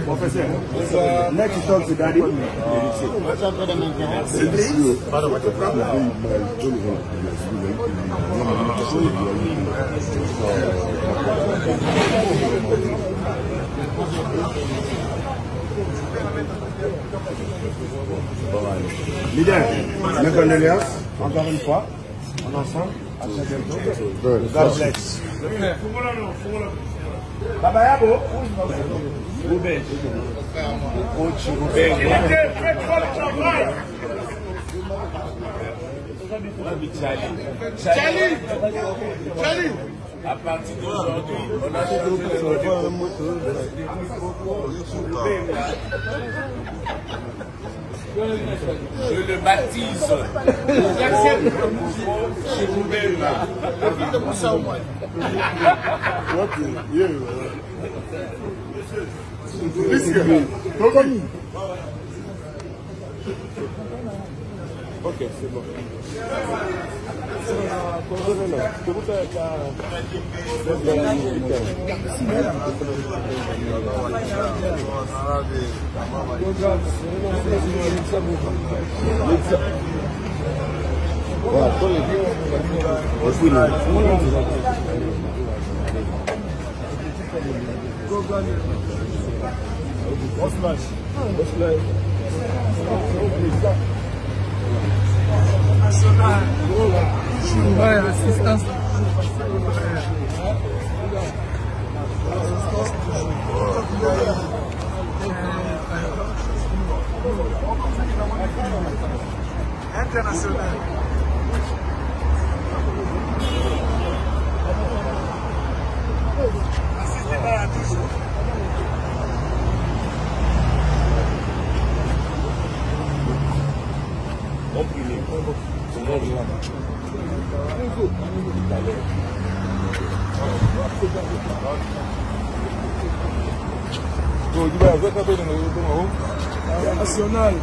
Professor, next you talk to Daddy. Leader, mes condoléances, encore une fois, en ensemble, à très bientôt. God bless. Baba Yabo, Ruben. Coach Ruben. Charlie. À partir d'aujourd'hui, on a je le baptise. J'accepte le mouvement chez vous-même. Ok, c'est bon. Ouais, assistance. International. Assistez pas à tous. Nacional.